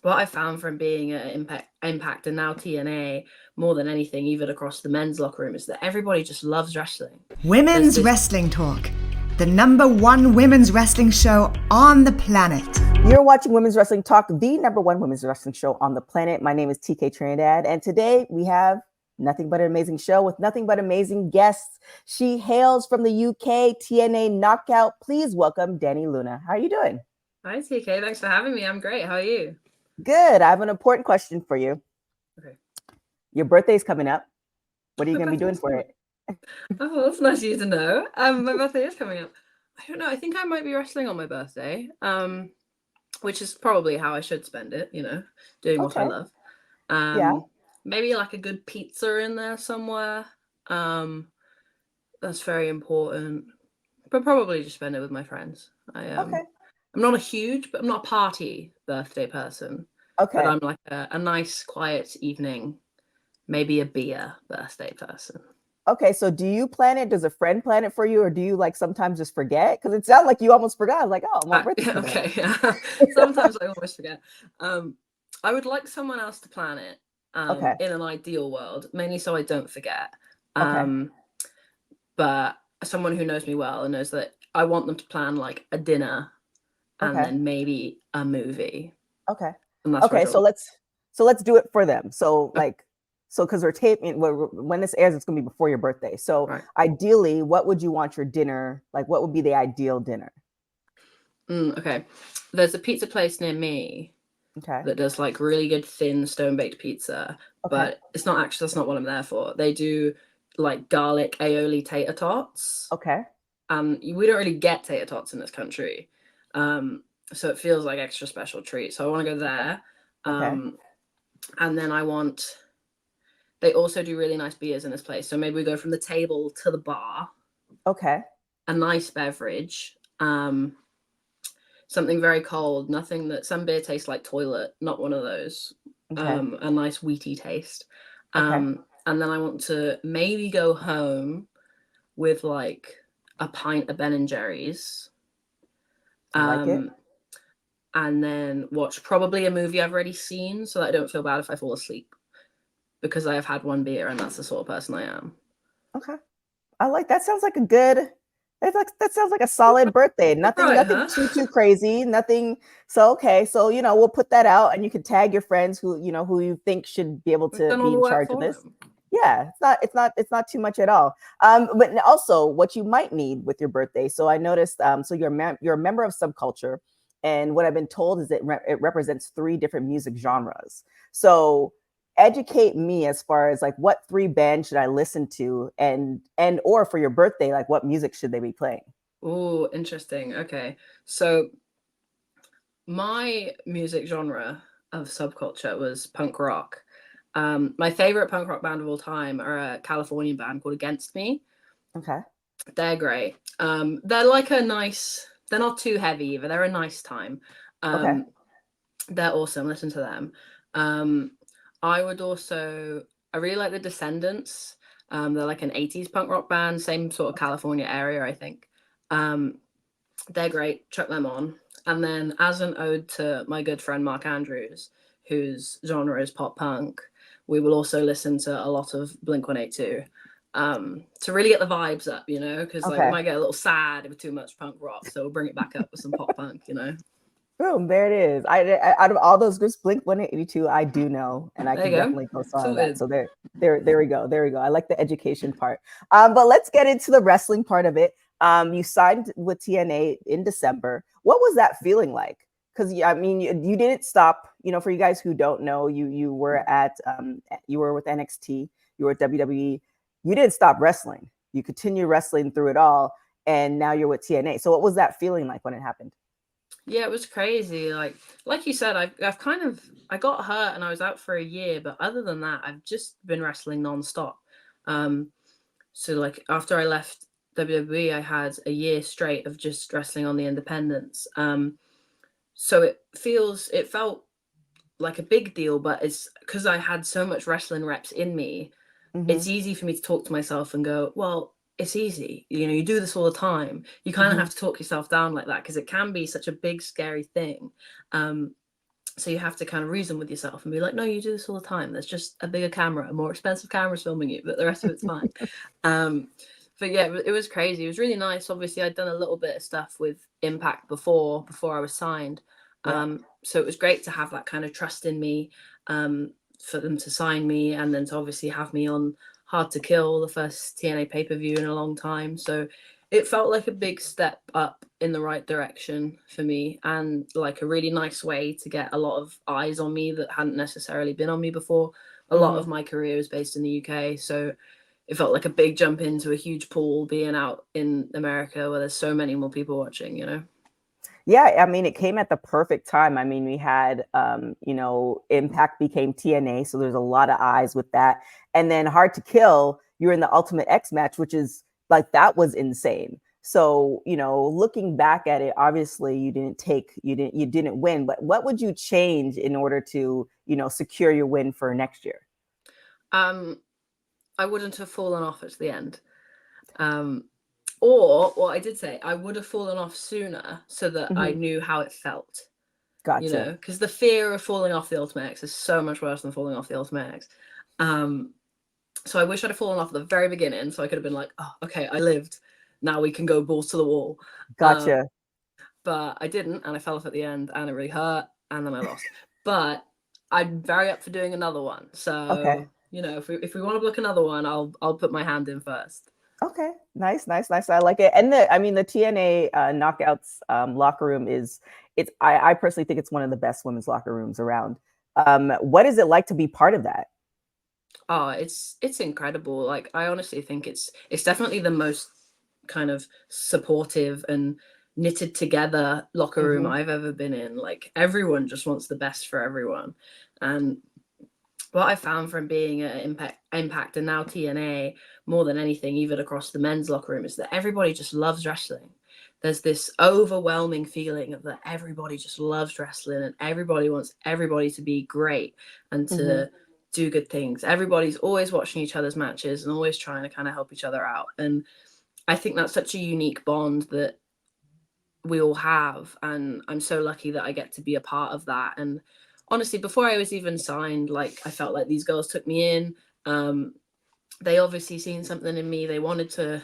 what I found from being at Impact and now TNA more than anything, even across the men's locker room, is that everybody just loves wrestling. Women's Wrestling Talk, the #1 women's wrestling show on the planet. You're watching Women's Wrestling Talk, the #1 women's wrestling show on the planet. My name is TK Trinidad, and today we have nothing but an amazing show with nothing but amazing guests. She hails from the UK, TNA Knockout. Please welcome Dani Luna. How are you doing? Hi, TK. Thanks for having me. I'm great. How are you? Good. I have an important question for you. Okay. Your birthday's coming up. What are you going to be doing for it? Oh, that's nice of you to know. My birthday is coming up. I don't know. I think I might be wrestling on my birthday, which is probably how I should spend it, doing what I love. Maybe like a good pizza in there somewhere. That's very important. But probably just spend it with my friends. I'm not I'm not a party birthday person. Okay. But I'm like a nice, quiet evening, maybe a beer birthday person. Okay, so do you plan it? Does a friend plan it for you, or do you like sometimes just forget? Because it sounds like you almost forgot. Like, oh, my birthday. Okay, yeah. Sometimes I almost forget. I would like someone else to plan it. In an ideal world, mainly so I don't forget. But someone who knows me well and knows that I want them to plan like a dinner and then maybe a movie. Okay. So let's do it for them. So because we're taping, when this airs, it's gonna be before your birthday. So ideally, what would you want your dinner? Like, what would be the ideal dinner? Okay. There's a pizza place near me. That does like really good thin stone baked pizza, but that's not what I'm there for. They do like garlic aioli tater tots. Okay. We don't really get tater tots in this country, so it feels like extra special treat. So I want to go there. And then they also do really nice beers in this place. So maybe we go from the table to the bar. Okay. A nice beverage. Something very cold, nothing that some beer tastes like toilet, not one of those. A nice wheaty taste. And then I want to maybe go home with like a pint of Ben and Jerry's. Like it. And then watch probably a movie I've already seen so that I don't feel bad if I fall asleep. Because I have had one beer and that's the sort of person I am. Okay. I like that. Sounds like that sounds like a solid birthday. Nothing too crazy. Nothing. So so we'll put that out, and you can tag your friends who you think should be able to be in charge of this. Yeah, it's not too much at all. But also what you might need with your birthday. So I noticed. So you're a member of Subculture, and what I've been told is that it represents 3 different music genres. So educate me as far as like what 3 bands should I listen to, and or for your birthday, like what music should they be playing? Oh, interesting. Okay, so my music genre of Subculture was punk rock. My favorite punk rock band of all time are a Californian band called Against Me. Okay. They're great. They're like they're not too heavy either. They're a nice time. They're awesome. Listen to them. I really like the Descendants. They're like an 80s punk rock band, same sort of California area, I think. They're great. Chuck them on. And then as an ode to my good friend Mark Andrews, whose genre is pop punk, we will also listen to a lot of Blink-182 to really get the vibes up, because we might get a little sad with too much punk rock. So we'll bring it back up with some pop punk, Boom, there it is. I out of all those groups, Blink-182, I do know, and I can definitely co-sign on that. So there we go. I like the education part. But let's get into the wrestling part of it. You signed with TNA in December. What was that feeling like? Because you didn't stop. For you guys who don't know, you were with NXT, you were at WWE. You didn't stop wrestling. You continued wrestling through it all, and now you're with TNA. So what was that feeling like when it happened? Yeah, it was crazy. Like you said, I got hurt and I was out for a year, but other than that, I've just been wrestling nonstop. So like after I left WWE, I had a year straight of just wrestling on the independents. So it felt like a big deal, but it's because I had so much wrestling reps in me. It's easy for me to talk to myself and go, well, it's easy. You do this all the time. You kind of have to talk yourself down like that because it can be such a big, scary thing. So you have to kind of reason with yourself and be like, no, you do this all the time. There's just a bigger camera, a more expensive camera's filming you, but the rest of it's fine. But yeah, it was crazy. It was really nice. Obviously, I'd done a little bit of stuff with Impact before I was signed. So it was great to have that kind of trust in me, for them to sign me, and then to obviously have me on Hard to Kill, the first TNA pay-per-view in a long time. So it felt like a big step up in the right direction for me, and like a really nice way to get a lot of eyes on me that hadn't necessarily been on me before. A lot of my career is based in the UK, so it felt like a big jump into a huge pool being out in America where there's so many more people watching, you know? Yeah, I mean, it came at the perfect time. I mean, we had, Impact became TNA, so there's a lot of eyes with that. And then Hard to Kill, you're in the Ultimate X match, which is like, that was insane. So, looking back at it, obviously you didn't win, but what would you change in order to, secure your win for next year? I wouldn't have fallen off at the end. Or what I did say, I would have fallen off sooner so that I knew how it felt. Gotcha. Because the fear of falling off the Ultimate X is so much worse than falling off the Ultimate X. So I wish I'd have fallen off at the very beginning, so I could have been like, oh, okay, I lived. Now we can go balls to the wall. Gotcha. But I didn't, and I fell off at the end, and it really hurt, and then I lost. But I'm very up for doing another one. So, if we want to book another one, I'll put my hand in first. Okay, nice. I like it. And the TNA Knockouts locker room I personally think it's one of the best women's locker rooms around. What is it like to be part of that? Oh, it's incredible. Like, I honestly think it's definitely the most kind of supportive and knitted together locker room I've ever been in. Like, everyone just wants the best for everyone. And what I found from being at Impact and now TNA, more than anything, even across the men's locker room, is that everybody just loves wrestling. There's this overwhelming feeling of that everybody just loves wrestling, and everybody wants everybody to be great and to do good things. Everybody's always watching each other's matches and always trying to kind of help each other out. And I think that's such a unique bond that we all have. And I'm so lucky that I get to be a part of that. And honestly, before I was even signed, like, I felt like these girls took me in. They obviously seen something in me. They wanted to,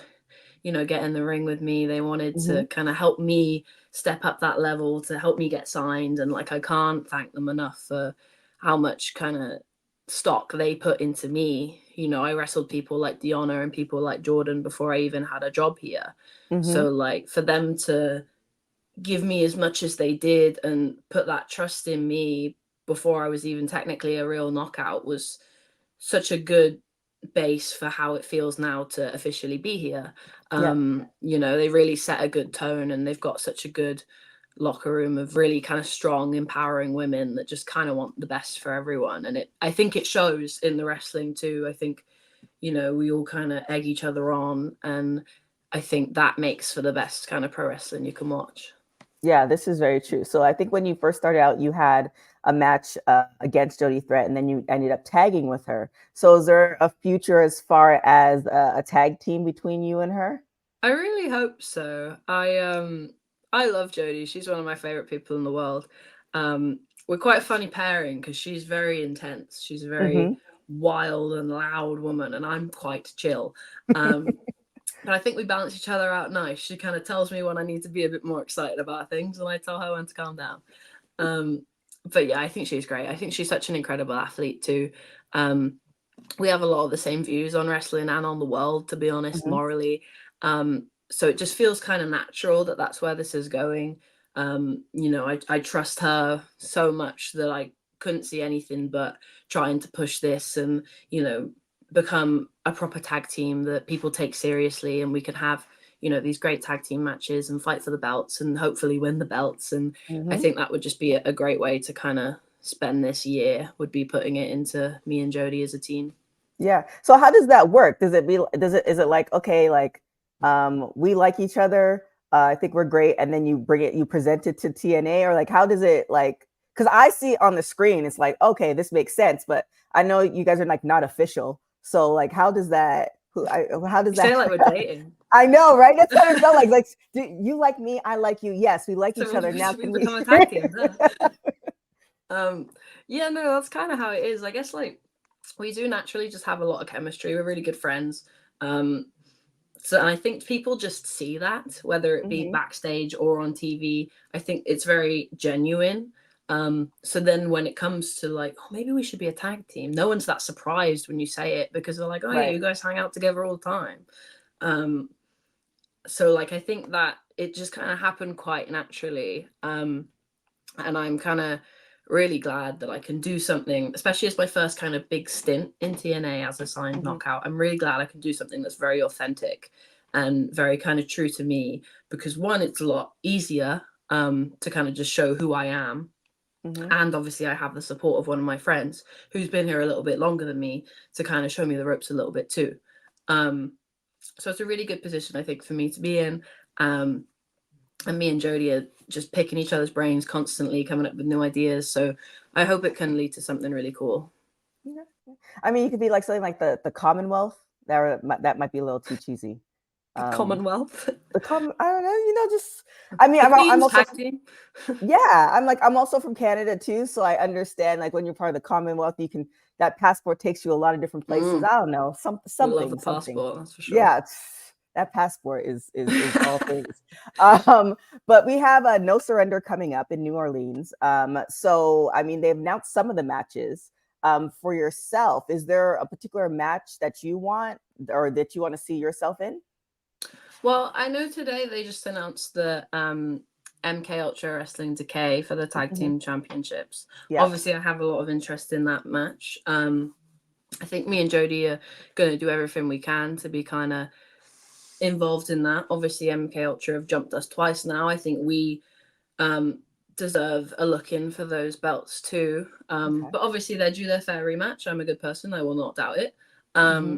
get in the ring with me. They wanted to kind of help me step up that level, to help me get signed. And like, I can't thank them enough for how much kind of stock they put into me. I wrestled people like Deanna and people like Jordan before I even had a job here. So like, for them to give me as much as they did and put that trust in me before I was even technically a real knockout was such a good base for how it feels now to officially be here. They really set a good tone, and they've got such a good locker room of really kind of strong, empowering women that just kind of want the best for everyone. And I think it shows in the wrestling too. I think, we all kind of egg each other on, and I think that makes for the best kind of pro wrestling you can watch. Yeah, this is very true. So I think when you first started out, you had a match against Jody Threat, and then you ended up tagging with her. So is there a future as far as a tag team between you and her? I really hope so. I love Jody. She's one of my favorite people in the world. We're quite a funny pairing because she's very intense. She's a very wild and loud woman, and I'm quite chill. But I think we balance each other out nice. She kind of tells me when I need to be a bit more excited about things, and I tell her when to calm down. But yeah, I think she's great. I think she's such an incredible athlete too. We have a lot of the same views on wrestling and on the world, to be honest, morally. So it just feels kind of natural that that's where this is going. I trust her so much that I couldn't see anything but trying to push this and, become a proper tag team that people take seriously, and we can have, these great tag team matches and fight for the belts and hopefully win the belts. And I think that would just be a great way to kind of spend this year, would be putting it into me and Jody as a team. Yeah. So how does that work? Is it like, okay, like, we like each other, I think we're great, and then you present it to TNA, or like, how does it, like, because I see on the screen, it's like, okay, this makes sense, but I know you guys are like not official. So like, how does that Say like we're dating. I know, right? That's what it felt like. Like, do you like me? I like you. Yes, we like each other. Now we become a tag team. Yeah, no, that's kind of how it is. I guess like we do naturally just have a lot of chemistry. We're really good friends. Um, So and I think people just see that, whether it be Mm-hmm. backstage or on TV. I think it's very genuine. So then when it comes to like, oh, maybe we should be a tag team, no one's that surprised when you say it because they're like, oh yeah, Right. you guys hang out together all the time. Um, so like I think that it just kind of happened quite naturally. And I'm kind of really glad that I can do something, especially as my first kind of big stint in TNA as a signed Mm-hmm. knockout. I'm really glad I can do something that's very authentic and very kind of true to me because one, it's a lot easier to kind of just show who I am. Mm-hmm. And obviously, I have the support of one of my friends who's been here a little bit longer than me to kind of show me the ropes a little bit too. Um, so it's a really good position, I think, for me to be in. And me and Jody are just picking each other's brains constantly, coming up with new ideas. So I hope it can lead to something really cool. Yeah. I mean, you could be like something like the Commonwealth. That might be a little too cheesy. The Commonwealth. The I don't know, just I mean, The I'm Queen's also tag team. yeah, I'm also from Canada too, so I understand like when you're part of the Commonwealth, you can that passport takes you a lot of different places. I don't know, We love the something. passport, that's for sure. Yeah, that passport is all things. But we have a No Surrender coming up in New Orleans. So I mean, they've announced some of the matches. For yourself, is there a particular match that you want or that you want to see yourself in? Well, I know today they just announced the MK Ultra Wrestling Decay for the tag Mm-hmm. team championships. Yeah. Obviously, I have a lot of interest in that match. I think me and Jody are going to do everything we can to be kind of involved in that. Obviously, MK Ultra have jumped us twice now. I think we deserve a look in for those belts too. Okay. But obviously, they're due their fair rematch. I'm a good person. I will not doubt it. Mm-hmm.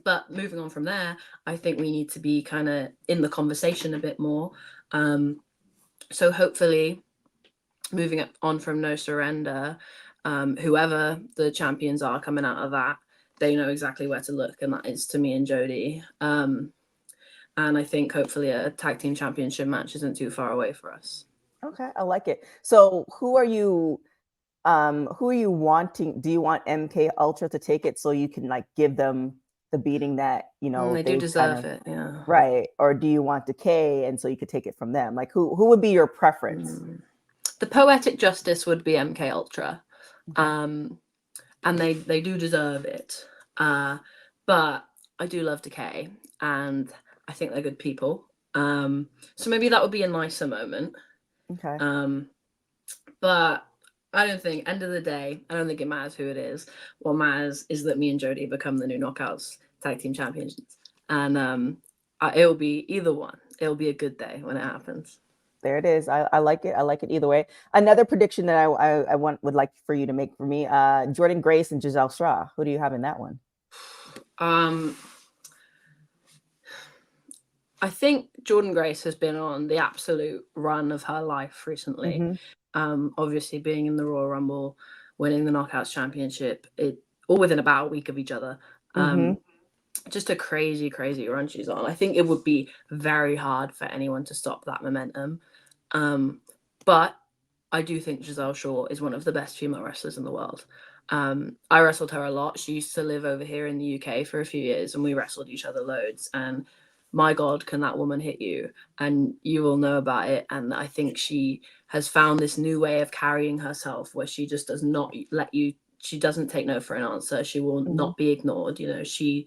But moving on from there, I think we need to be kind of in the conversation a bit more. So hopefully, moving on from No Surrender, whoever the champions are coming out of that, they know exactly where to look, and that is to me and Jody. And I think hopefully a tag team championship match isn't too far away for us. Okay, I like it. So who are you wanting? Do you want MK Ultra to take it so you can like give them the beating that, They do they've kind deserve of it, yeah. right? Or do you want Decay and so you could take it from them? Like who would be your preference? The poetic justice would be MK Ultra. Okay. And they do deserve it. But I do love Decay, and I think they're good people. So maybe that would be a nicer moment. Okay. But I don't think, end of the day, I don't think it matters who it is. What matters is that me and Jody become the new Knockouts tag team champions, and it'll be either one. It'll be a good day when it happens. There it is. I like it. I like it either way. Another prediction that I would like for you to make for me, Jordan Grace and Giselle Straw. Who do you have in that one? I think Jordan Grace has been on the absolute run of her life recently. Obviously being in the Royal Rumble, winning the Knockouts Championship, all within about a week of each other. Just a crazy, crazy run she's on. I think it would be very hard for anyone to stop that momentum. But I do think Giselle Shaw is one of the best female wrestlers in the world. I wrestled her a lot. She used to live over here in the UK for a few years, and we wrestled each other loads. And my God, can that woman hit you? And you will know about it. And I think she has found this new way of carrying herself where she just does not let you, she doesn't take no for an answer. She will not be ignored. She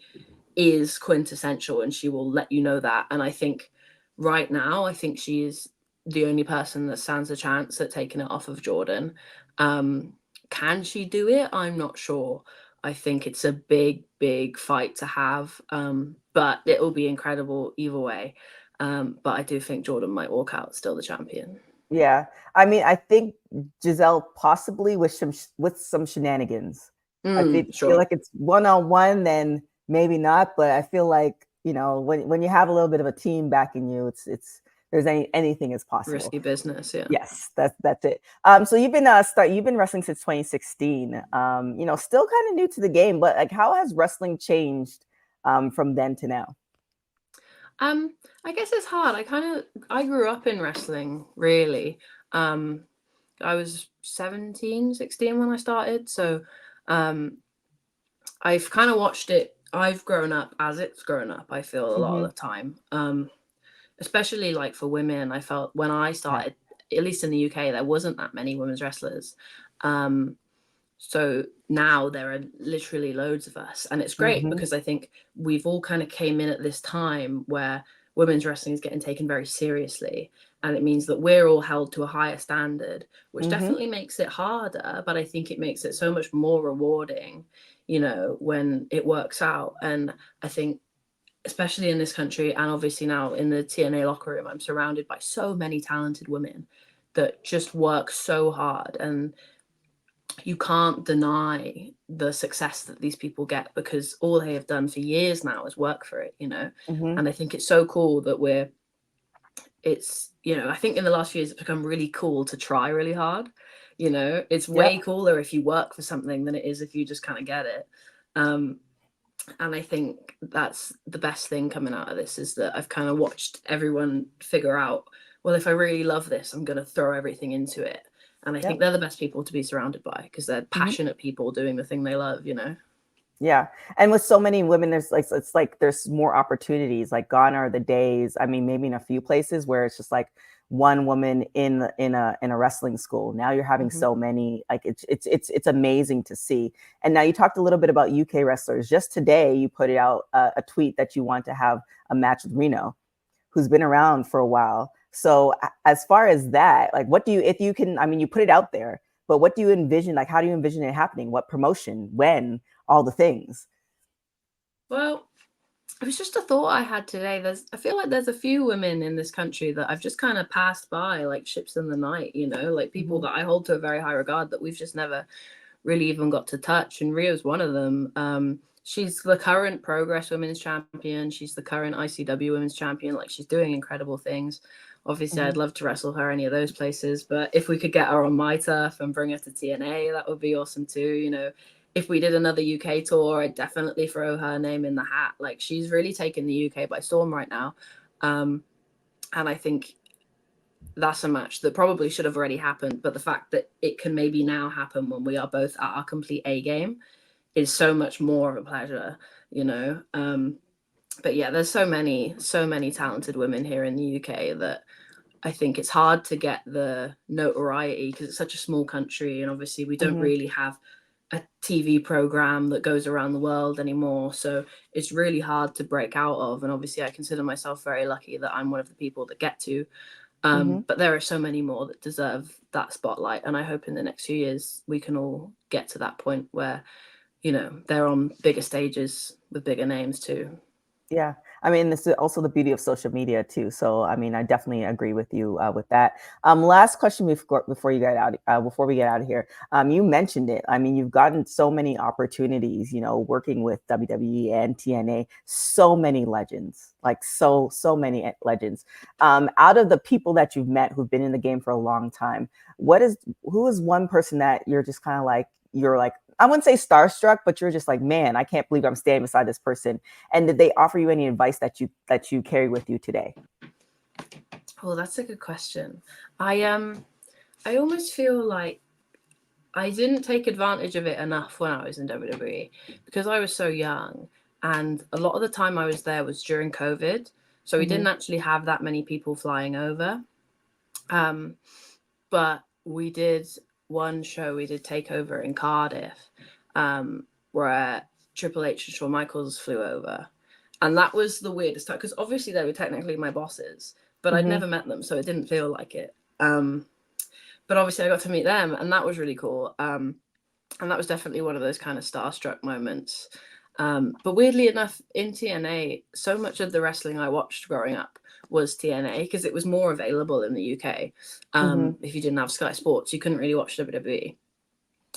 is quintessential and she will let you know that. And I think right now, I think she is the only person that stands a chance at taking it off of Jordan. Can she do it? I'm not sure. I think it's a big, big fight to have, but it will be incredible either way. But I do think Jordan might walk out still the champion. Yeah, I mean, I think Giselle possibly with some shenanigans. Feel like it's 1-on-1, then maybe not. But I feel like when you have a little bit of a team backing you, it's there's anything is possible. Risky business, yeah. Yes, that's it. So you've been wrestling since 2016. Still kind of new to the game, but like, how has wrestling changed from then to now? I guess it's hard. I grew up in wrestling, really. I was 17, 16 when I started. So I've kind of watched it. I've grown up as it's grown up, I feel, a lot of the time. Especially like for women, I felt when I started, at least in the UK, there wasn't that many women's wrestlers. So now there are literally loads of us, and it's great because I think we've all kind of came in at this time where women's wrestling is getting taken very seriously, and it means that we're all held to a higher standard, which definitely makes it harder, but I think it makes it so much more rewarding, you know, when it works out. And I think especially in this country, and obviously now in the TNA locker room, I'm surrounded by so many talented women that just work so hard, and you can't deny the success that these people get because all they have done for years now is work for it, you know. And I think it's so cool that it's, you know, I think in the last few years it's become really cool to try really hard, you know. It's way cooler if you work for something than it is if you just kind of get it. And I think that's the best thing coming out of this, is that I've kind of watched everyone figure out, well, if I really love this, I'm going to throw everything into it. And I think they're the best people to be surrounded by because they're passionate people doing the thing they love, you know? Yeah. And with so many women, there's like, it's like there's more opportunities. Like gone are the days, I mean, maybe in a few places where it's just like one woman in a wrestling school. Now you're having so many, like it's amazing to see. And now you talked a little bit about UK wrestlers. Just today you put out a tweet that you want to have a match with Reno, who's been around for a while. So as far as that, like what do you, if you can, I mean, you put it out there, but what do you envision? Like, how do you envision it happening? What promotion, when, all the things? Well, it was just a thought I had today. I feel like there's a few women in this country that I've just kind of passed by like ships in the night, you know, like people that I hold to a very high regard that we've just never really even got to touch. And Rio's one of them. She's the current Progress Women's Champion. She's the current ICW Women's Champion. Like, she's doing incredible things. Obviously, I'd love to wrestle her any of those places, but if we could get her on my turf and bring her to TNA, that would be awesome too. You know, if we did another UK tour, I'd definitely throw her name in the hat. Like, she's really taken the UK by storm right now. And I think that's a match that probably should have already happened, but the fact that it can maybe now happen when we are both at our complete A game is so much more of a pleasure, you know. But yeah, there's so many talented women here in the UK that I think it's hard to get the notoriety because it's such a small country, and obviously we don't really have a TV program that goes around the world anymore. So it's really hard to break out of. And obviously I consider myself very lucky that I'm one of the people that get to. But there are so many more that deserve that spotlight. And I hope in the next few years we can all get to that point where, you know, they're on bigger stages with bigger names too. Yeah. I mean, this is also the beauty of social media too. So, I mean, I definitely agree with you with that. Last question before you get out, before we get out of here. You mentioned it. I mean, you've gotten so many opportunities, you know, working with WWE and TNA, so many legends, like so many legends. Out of the people that you've met who've been in the game for a long time, who is one person that you're just kind of like, you're like, I wouldn't say starstruck, but you're just like, man, I can't believe I'm standing beside this person. And did they offer you any advice that you carry with you today? Oh, that's a good question. I almost feel like I didn't take advantage of it enough when I was in WWE because I was so young, and a lot of the time I was there was during COVID, so we didn't actually have that many people flying over. But we did one show, we did Takeover in Cardiff, where Triple H and Shawn Michaels flew over. And that was the weirdest time because obviously they were technically my bosses, but I'd never met them, so it didn't feel like it. But obviously I got to meet them, and that was really cool. And that was definitely one of those kind of starstruck moments. But weirdly enough, in TNA, so much of the wrestling I watched growing up was TNA because it was more available in the UK. If you didn't have Sky Sports, you couldn't really watch WWE.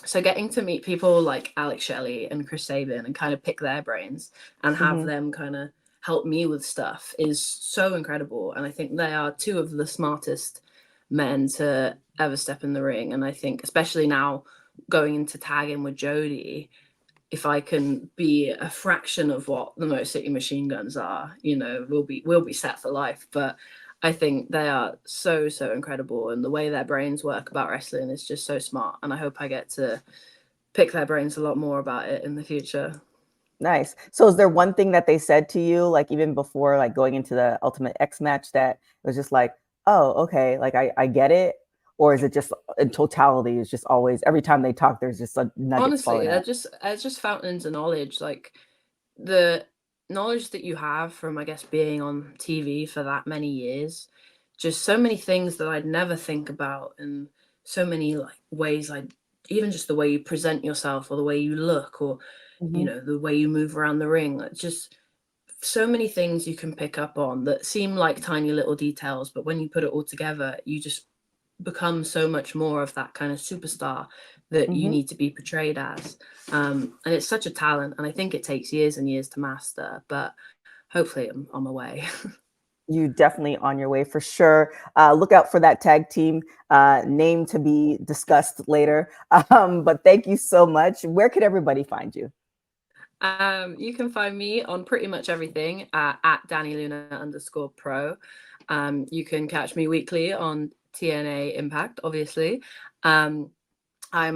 So getting to meet people like Alex Shelley and Chris Sabin and kind of pick their brains and have them kind of help me with stuff is so incredible. And I think they are two of the smartest men to ever step in the ring. And I think especially now going into tagging with Jody, if I can be a fraction of what the Motor City Machine Guns are, you know, we'll be set for life. But I think they are so incredible, and the way their brains work about wrestling is just so smart. And I hope I get to pick their brains a lot more about it in the future. Nice. So is there one thing that they said to you, like even before like going into the Ultimate X match, that was just like, oh, okay, like I get it? Or is it just in totality, it's just always every time they talk, there's just a nugget Honestly, falling out? they're just fountains of knowledge. Like the knowledge that you have from, I guess, being on TV for that many years, just so many things that I'd never think about, and so many like ways even just the way you present yourself or the way you look, or Mhm. the way you move around the ring, like just so many things you can pick up on that seem like tiny little details, but when you put it all together, you just become so much more of that kind of superstar that you Mhm. need to be portrayed as. And it's such a talent, and I think it takes years and years to master, but hopefully I'm on my way. You definitely on your way for sure. Look out for that tag team name to be discussed later. But thank you so much. Where could everybody find you? You can find me on pretty much everything at DaniLuna_pro. You can catch me weekly on TNA Impact, obviously. I'm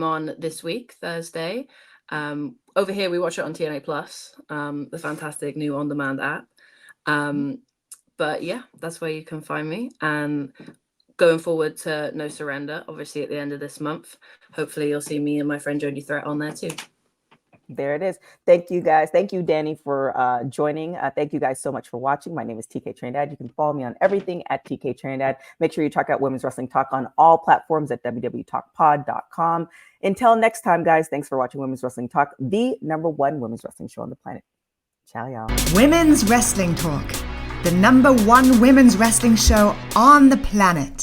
on this week, Thursday. Over here, we watch it on TNA Plus, the fantastic new on-demand app. But yeah, that's where you can find me. And going forward to No Surrender, obviously at the end of this month, hopefully you'll see me and my friend Jody Threat on there too. There it is. Thank you guys. Thank you, Dani, for joining. Thank you guys so much for watching. My name is TK Trinidad. You can follow me on everything at TK Trinidad. Make sure you check out Women's Wrestling Talk on all platforms at www.talkpod.com. Until next time, guys, thanks for watching Women's Wrestling Talk, the #1 women's wrestling show on the planet. Ciao, y'all. Women's Wrestling Talk, the #1 women's wrestling show on the planet.